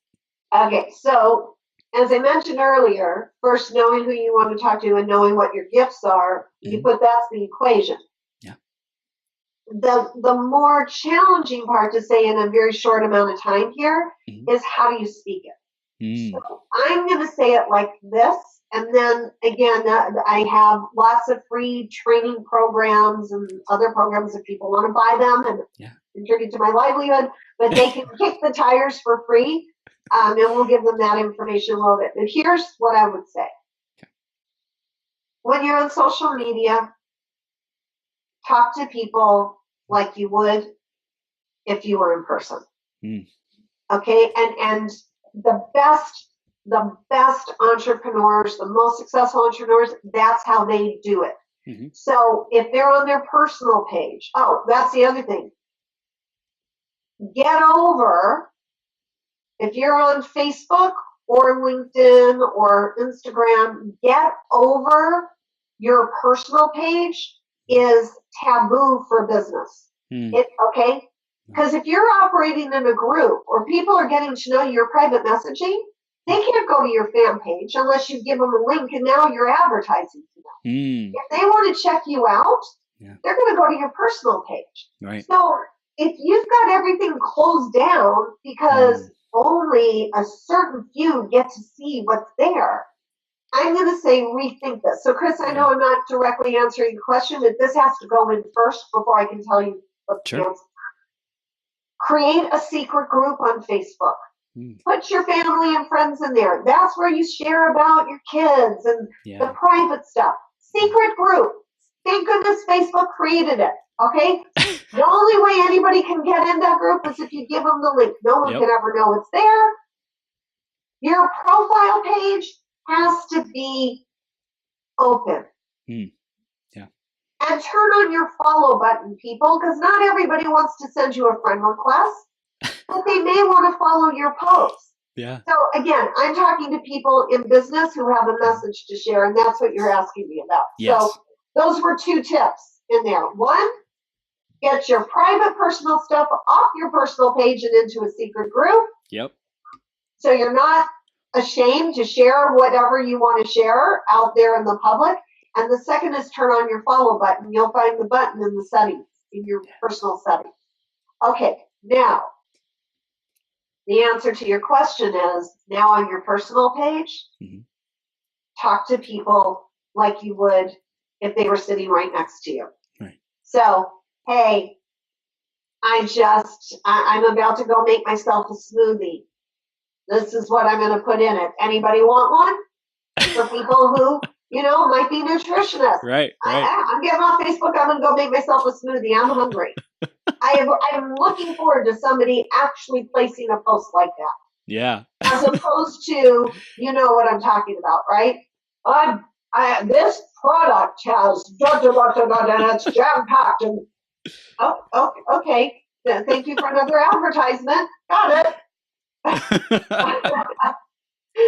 Okay, so as I mentioned earlier, first knowing who you want to talk to and knowing what your gifts are, that's the equation. Yeah. The more challenging part to say in a very short amount of time here is, how do you speak it? So I'm going to say it like this. And then again, I have lots of free training programs and other programs if people want to buy them and contribute to my livelihood, but they can kick the tires for free, and we'll give them that information a little bit. But here's what I would say. Okay. When you're on social media, talk to people like you would if you were in person. Okay, and the best entrepreneurs, the most successful entrepreneurs, that's how they do it. So if they're on their personal page, that's the other thing. Get over, if you're on Facebook or LinkedIn or Instagram, get over your personal page is taboo for business. Okay? Because if you're operating in a group or people are getting to know your private messaging, they can't go to your fan page unless you give them a link, and now you're advertising to them. If they want to check you out, they're going to go to your personal page. Right. So if you've got everything closed down because only a certain few get to see what's there, I'm going to say rethink this. So, Chris, I know I'm not directly answering the question, but this has to go in first before I can tell you what the answer. Create a secret group on Facebook. Put your family and friends in there. That's where you share about your kids and the private stuff. Secret group. Thank goodness Facebook created it. Okay? The only way anybody can get in that group is if you give them the link. No one can ever know it's there. Your profile page has to be open. And turn on your follow button, people, because not everybody wants to send you a friend request, but they may want to follow your posts. So again, I'm talking to people in business who have a message to share, and that's what you're asking me about. So those were 2 tips in there. 1, get your private personal stuff off your personal page and into a secret group. So you're not ashamed to share whatever you want to share out there in the public. And the second is turn on your follow button. You'll find the button in the settings, in your personal settings. Okay, now, the answer to your question is, now on your personal page, talk to people like you would if they were sitting right next to you. So, hey, I'm about to go make myself a smoothie. This is what I'm going to put in it. Anybody want one? For people who, might be nutritionists. I'm getting off Facebook. I'm going to go make myself a smoothie. I'm hungry. I'm looking forward to somebody actually placing a post like that. As opposed to, you know what I'm talking about, right? This product has and it's jam-packed. And, okay. Thank you for another advertisement. Got it.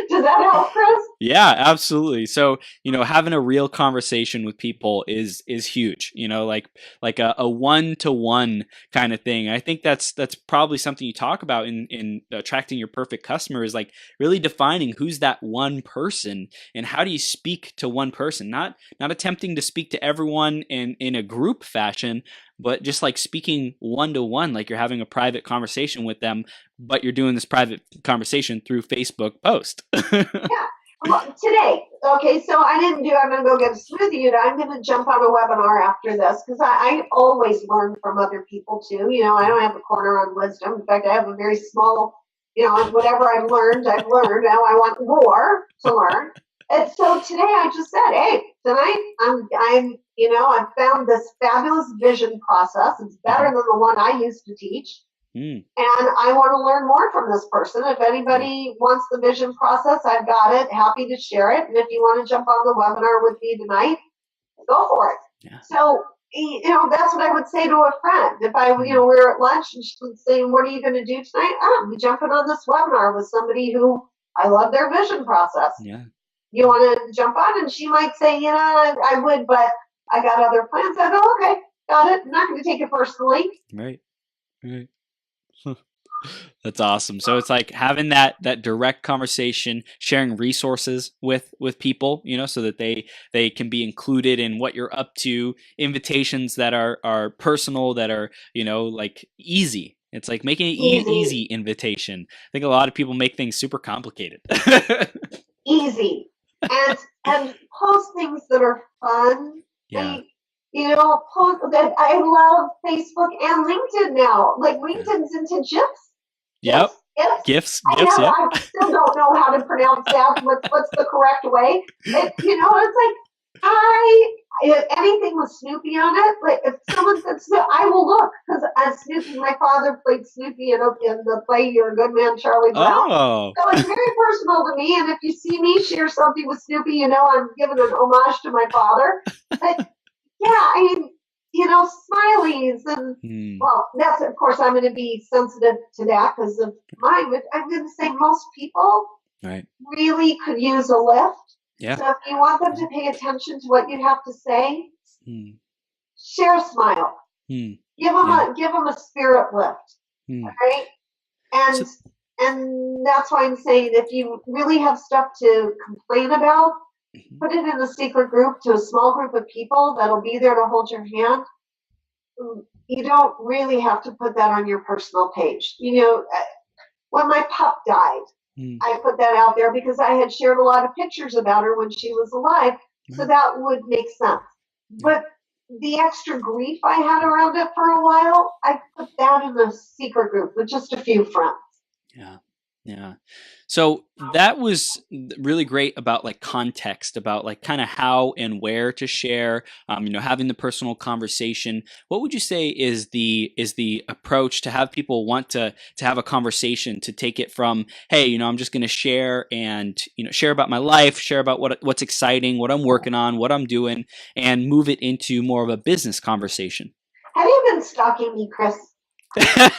Does that help, Chris? Yeah, absolutely. So, having a real conversation with people is huge, like a one-to-one kind of thing. I think that's probably something you talk about in attracting your perfect customer, is like really defining who's that one person and how do you speak to one person, not attempting to speak to everyone in a group fashion, but just like speaking one-to-one, like you're having a private conversation with them, but you're doing this private conversation through Facebook post. Well, today, okay, so I'm going to go get a smoothie, and I'm going to jump on a webinar after this, because I always learn from other people too. I don't have a corner on wisdom. In fact, I have a very small, whatever I've learned. Now I want more to learn. And so today I just said, hey, tonight I've found this fabulous vision process. It's better than the one I used to teach. And I want to learn more from this person. If anybody wants the vision process, I've got it. Happy to share it. And if you want to jump on the webinar with me tonight, go for it. So, that's what I would say to a friend. If we were at lunch and she would say, what are you going to do tonight? I'm jumping on this webinar with somebody who I love their vision process. You want to jump on? And she might say, I would, but I got other plans. I go, okay, got it. I'm not going to take it personally. Right. That's awesome. So it's like having that direct conversation, sharing resources with people, so that they can be included in what you're up to, invitations that are personal, that are, like easy. It's like making an easy invitation. I think a lot of people make things super complicated. Easy. And post things that are fun. Post that. I love Facebook and LinkedIn now. Like LinkedIn's into GIFs. GIFs. I still don't know how to pronounce that. What's the correct way? It's like anything with Snoopy on it. Like if someone said Snoopy, I will look, because as Snoopy, my father played Snoopy in the play You're a Good Man, Charlie Brown. So it's very personal to me. And if you see me share something with Snoopy, I'm giving an homage to my father. But smileys and well, that's of course I'm going to be sensitive to that because of mine. But I'm going to say most people really could use a lift. So if you want them to pay attention to what you have to say, share a smile. Give them a spirit lift. Right? And that's why I'm saying if you really have stuff to complain about, put it in a secret group to a small group of people that'll be there to hold your hand. You don't really have to put that on your personal page. When my pup died, I put that out there because I had shared a lot of pictures about her when she was alive. So that would make sense. But the extra grief I had around it for a while, I put that in a secret group with just a few friends. Yeah. Yeah. So that was really great about like context, about like kind of how and where to share, having the personal conversation. What would you say is the approach to have people want to have a conversation, to take it from, hey, I'm just going to share and, share about my life, share about what's exciting, what I'm working on, what I'm doing, and move it into more of a business conversation? Have you been stalking me, Chris? Because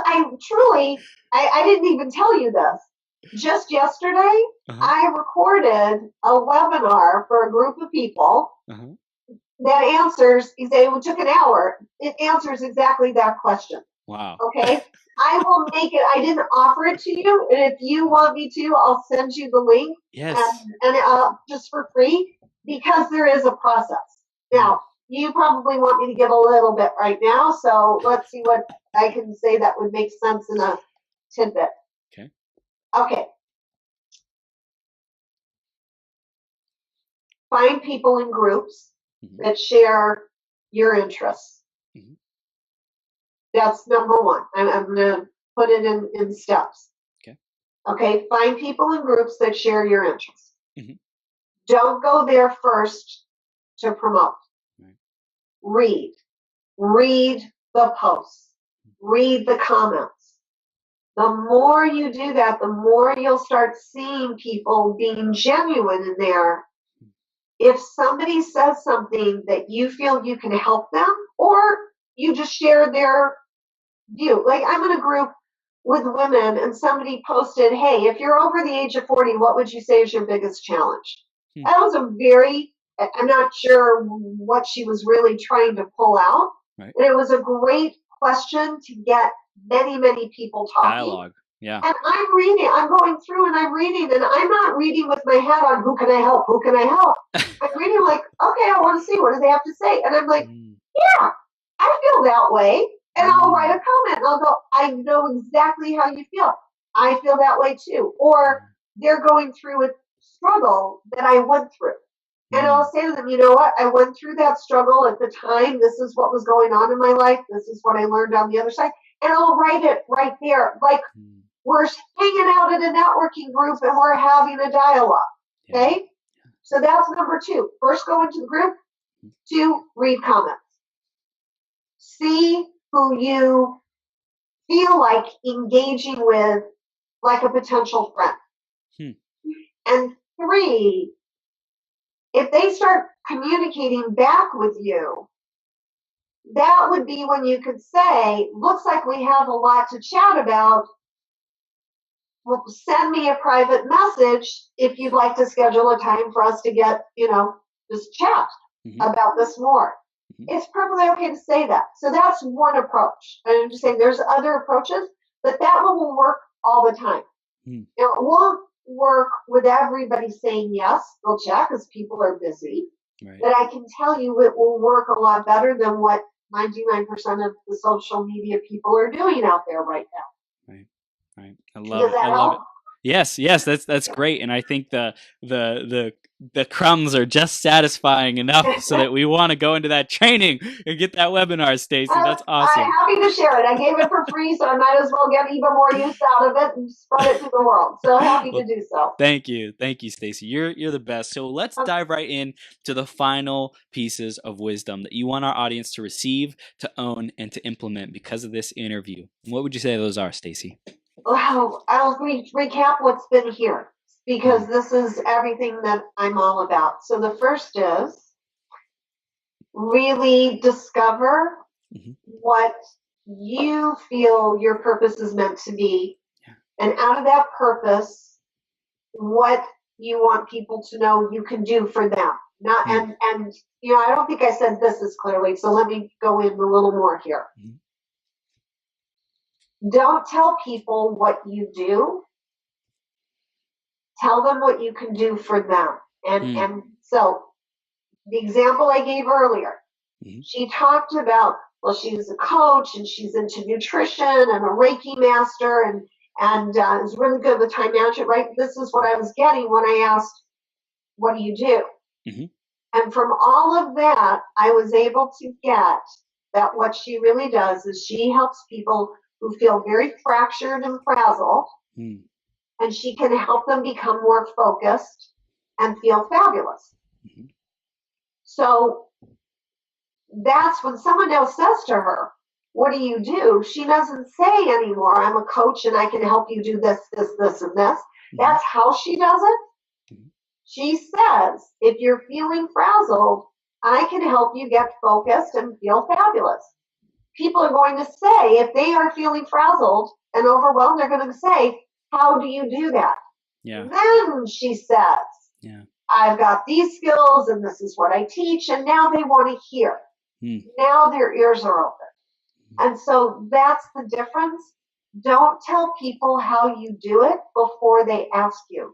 I truly, I didn't even tell you this. Just yesterday, I recorded a webinar for a group of people that answers, it took an hour. It answers exactly that question. Wow. Okay. I will make it, I didn't offer it to you. And if you want me to, I'll send you the link. Yes. And just for free, because there is a process. Now, you probably want me to give a little bit right now, so let's see what I can say that would make sense in a tidbit. Okay. Find people in groups that share your interests. That's number one. I'm going to put it in steps. Okay. Find people in groups that share your interests. Don't go there first to promote. Read the posts, read the comments. The more you do that, the more you'll start seeing people being genuine in there. If somebody says something that you feel you can help them, or you just share their view. Like, I'm in a group with women and somebody posted, hey, if you're over the age of 40, what would you say is your biggest challenge? That was I'm not sure what she was really trying to pull out. And it was a great question to get many, many people talking. Dialogue. Yeah. And I'm going through and I'm reading, and I'm not reading with my head on who can I help? I'm reading like, okay, I want to see, what do they have to say? And I'm like, yeah, I feel that way. And I'll write a comment and I'll go, I know exactly how you feel. I feel that way too. Or they're going through a struggle that I went through. And I'll say to them, you know what? I went through that struggle at the time. This is what was going on in my life. This is what I learned on the other side. And I'll write it right there. Like, we're hanging out in a networking group and we're having a dialogue. Okay? So that's number two. First, go into the group. Two, read comments. See who you feel like engaging with, like a potential friend. And three, if they start communicating back with you, that would be when you could say, looks like we have a lot to chat about. Well, send me a private message if you'd like to schedule a time for us to get, just chat about this more. It's perfectly okay to say that. So that's one approach. And I'm just saying there's other approaches, but that one will work all the time. Now, it won't work with everybody saying yes, they'll check because people are busy. But I can tell you it will work a lot better than what 99% of the social media people are doing out there right now. Right. I love it. Yes, that's great. And I think the crumbs are just satisfying enough so that we want to go into that training and get that webinar, Stacey. That's awesome. I'm happy to share it. I gave it for free, so I might as well get even more use out of it and spread it to the world. So happy to do so. Thank you, Stacey. You're the best. So let's dive right in to the final pieces of wisdom that you want our audience to receive, to own, and to implement because of this interview. What would you say those are, Stacey? Well, I'll recap what's been here, because this is everything that I'm all about. So the first is really discover what you feel your purpose is meant to be. And out of that purpose, what you want people to know you can do for them. And I don't think I said this as clearly, so let me go in a little more here. Don't tell people what you do. Tell them what you can do for them. And so the example I gave earlier, she talked about, well, she's a coach and she's into nutrition and a Reiki master, And it was really good with time management, right? This is what I was getting when I asked, what do you do? Mm-hmm. And from all of that, I was able to get that what she really does is she helps people who feel very fractured and frazzled, and she can help them become more focused and feel fabulous. Mm-hmm. So that's when someone else says to her, what do you do? She doesn't say anymore, I'm a coach and I can help you do this, this, this, and this. Mm-hmm. That's how she does it. Mm-hmm. She says, if you're feeling frazzled, I can help you get focused and feel fabulous. People are going to say, if they are feeling frazzled and overwhelmed, they're going to say, how do you do that? Yeah. Then she says, yeah, I've got these skills and this is what I teach. And now they want to hear. Now their ears are open. And so that's the difference. Don't tell people how you do it before they ask you.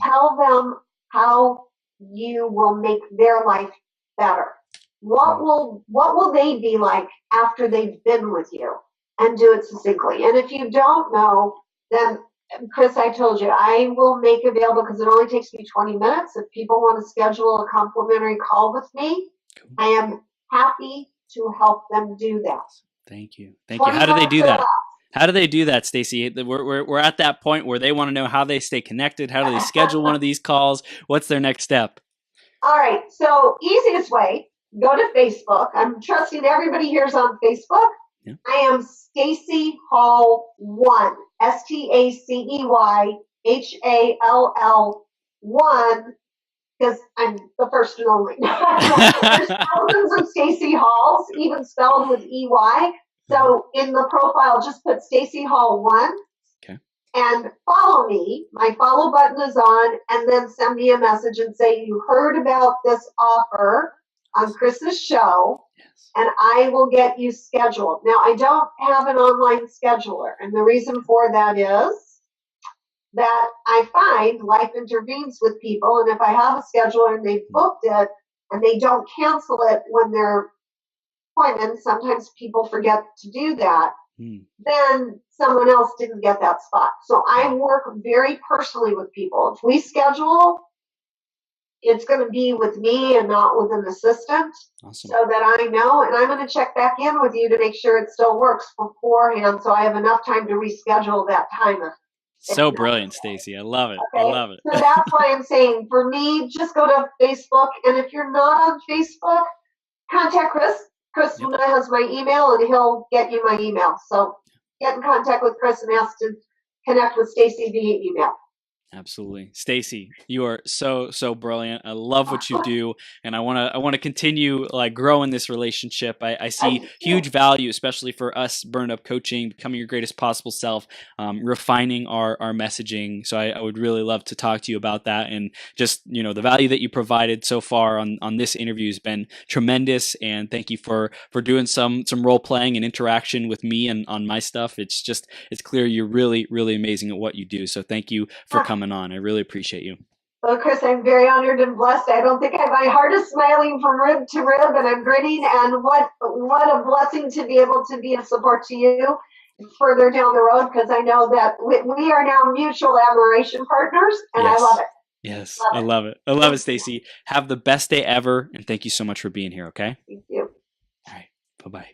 Tell them how you will make their life better. What will they be like after they've been with you? And do it succinctly. And if you don't know, then Chris, I told you, I will make available, because it only takes me 20 minutes. If people want to schedule a complimentary call with me, I am happy to help them do that. Thank you. Thank you. How do they do that? How do they do that, Stacey? We're at that point where they want to know how they stay connected. How do they schedule one of these calls? What's their next step? All right. So easiest way, go to Facebook. I'm trusting everybody here is on Facebook. Yeah. I am Stacey Hall 1, STACEYHALL 1, because I'm the first and only. There's thousands of Stacey Halls, even spelled with EY. So in the profile, just put Stacey Hall 1. Okay. And follow me. My follow button is on, and then send me a message and say you heard about this offer on Chris's show, and I will get you scheduled. Now, I don't have an online scheduler, and the reason for that is that I find life intervenes with people, and if I have a scheduler and they've booked it and they don't cancel it when they're appointment, sometimes people forget to do that, then someone else didn't get that spot. So I work very personally with people. If we schedule, it's going to be with me and not with an assistant. Awesome. So that I know, and I'm going to check back in with you to make sure it still works beforehand, so I have enough time to reschedule that time. So brilliant, Stacey. I love it. Okay? I love it. So that's why I'm saying, for me, just go to Facebook, and if you're not on Facebook, contact Chris. Chris has my email, and he'll get you my email. So get in contact with Chris and ask to connect with Stacey via email. Absolutely. Stacey, you are so brilliant. I love what you do, and I want to continue like growing this relationship. I see huge value, especially for us burned up coaching, becoming your greatest possible self, refining our messaging. So I would really love to talk to you about that, and just, you know, the value that you provided so far on this interview has been tremendous. And thank you for doing some role playing and interaction with me and on my stuff. It's clear you're really amazing at what you do. So thank you for coming on. I really appreciate you. Well, Chris, I'm very honored and blessed. I don't think my heart is smiling from rib to rib, and I'm grinning. And what a blessing to be able to be a support to you further down the road, because I know that we are now mutual admiration partners, and I love it. Yes, I love it. I love it, Stacey. Have the best day ever, and thank you so much for being here, okay? Thank you. All right. Bye-bye.